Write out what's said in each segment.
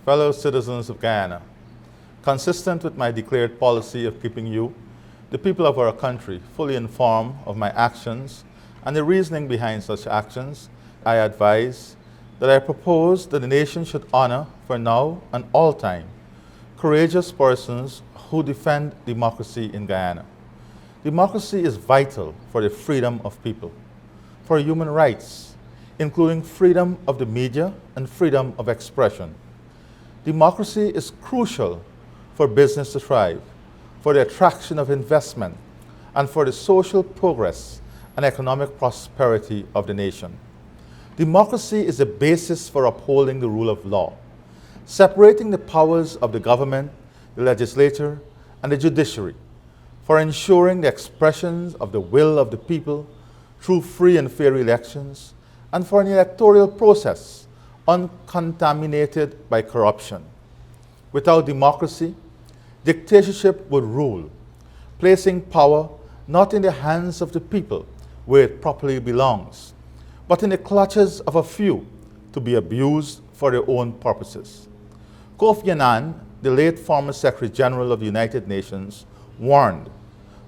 fellow citizens of Guyana, consistent with my declared policy of keeping you, the people of our country, fully informed of my actions and the reasoning behind such actions, I advise that I propose that the nation should honor, for now and all time, courageous persons who defend democracy in Guyana. Democracy is vital for the freedom of people, for human rights, including freedom of the media and freedom of expression. Democracy is crucial for business to thrive, for the attraction of investment, and for the social progress and economic prosperity of the nation. Democracy is the basis for upholding the rule of law, separating the powers of the government, the legislature, and the judiciary, for ensuring the expressions of the will of the people through free and fair elections, and for an electoral process uncontaminated by corruption. Without democracy, dictatorship would rule, placing power not in the hands of the people where it properly belongs, but in the clutches of a few to be abused for their own purposes. Kofi Annan, the late former Secretary General of the United Nations, warned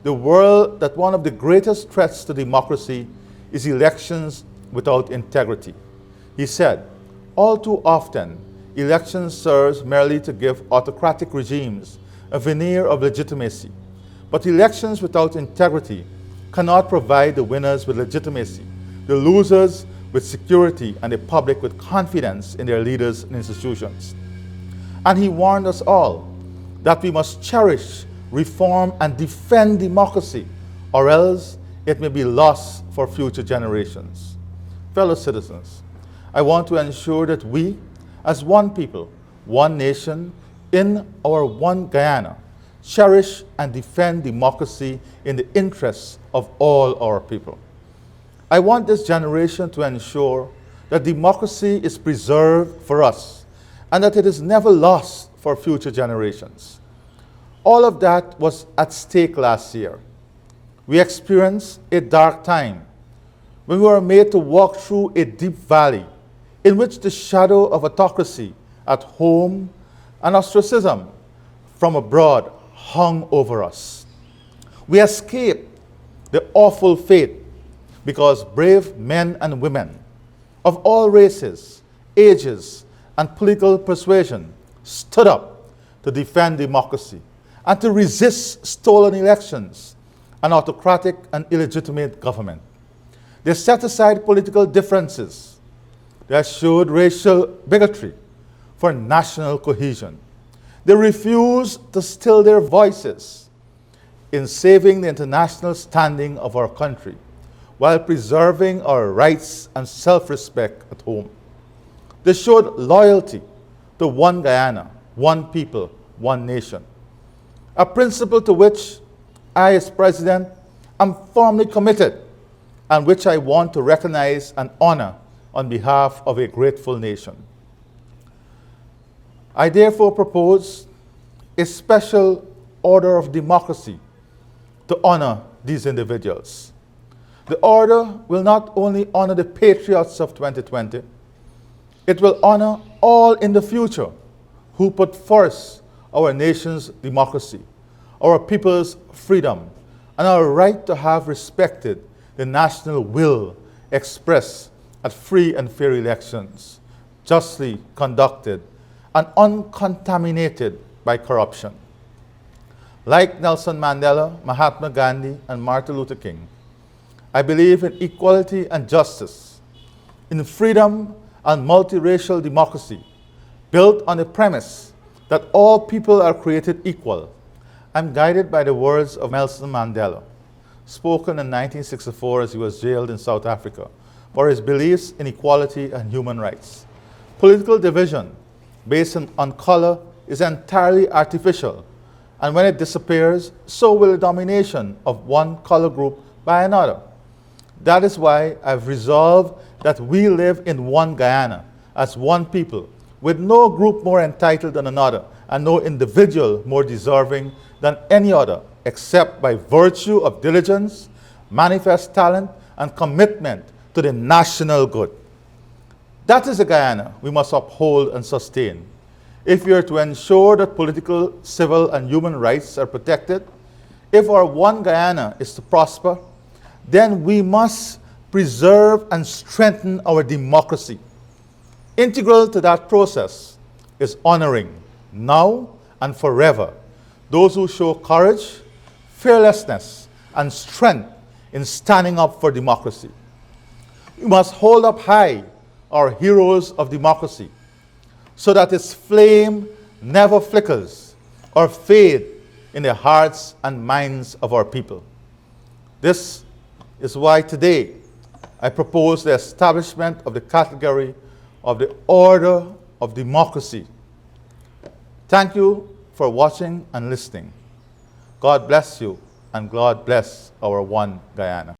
the world that one of the greatest threats to democracy is elections without integrity. He said, all too often, elections serve merely to give autocratic regimes a veneer of legitimacy, but elections without integrity cannot provide the winners with legitimacy, the losers with security, and the public with confidence in their leaders and institutions. And he warned us all that we must cherish, reform, and defend democracy, or else it may be lost for future generations. Fellow citizens, I want to ensure that we, as one people, one nation, in our one Guyana, cherish and defend democracy in the interests of all our people. I want this generation to ensure that democracy is preserved for us and that it is never lost for future generations. All of that was at stake last year. We experienced a dark time when we were made to walk through a deep valley in which the shadow of autocracy at home and ostracism from abroad hung over us. We escaped the awful fate because brave men and women of all races, ages, and political persuasion stood up to defend democracy and to resist stolen elections and autocratic and illegitimate government. They set aside political differences. They eschewed racial bigotry for national cohesion. They refused to still their voices in saving the international standing of our country while preserving our rights and self-respect at home. They showed loyalty to one Guyana, one people, one nation, a principle to which I, as President, am firmly committed and which I want to recognize and honor on behalf of a grateful nation. I therefore propose a special order of democracy to honor these individuals. The order will not only honor the patriots of 2020, it will honor all in the future who put first our nation's democracy, our people's freedom, and our right to have respected the national will expressed at free and fair elections, justly conducted and uncontaminated by corruption. Like Nelson Mandela, Mahatma Gandhi, and Martin Luther King, I believe in equality and justice, in freedom and multiracial democracy, built on the premise that all people are created equal. I'm guided by the words of Nelson Mandela, spoken in 1964 as he was jailed in South Africa, for his beliefs in equality and human rights. Political division based on color is entirely artificial, and when it disappears, so will the domination of one color group by another. That is why I've resolved that we live in one Guyana, as one people, with no group more entitled than another, and no individual more deserving than any other, except by virtue of diligence, manifest talent, and commitment to the national good. That is a Guyana we must uphold and sustain. if we are to ensure that political, civil, and human rights are protected, if our one Guyana is to prosper, then we must preserve and strengthen our democracy. Integral to that process is honoring, now and forever, those who show courage, fearlessness, and strength in standing up for democracy. We must hold up high our heroes of democracy so that its flame never flickers or fades in the hearts and minds of our people. This is why today I propose the establishment of the category of the Order of Democracy. Thank you for watching and listening. God bless you, and God bless our one Guyana.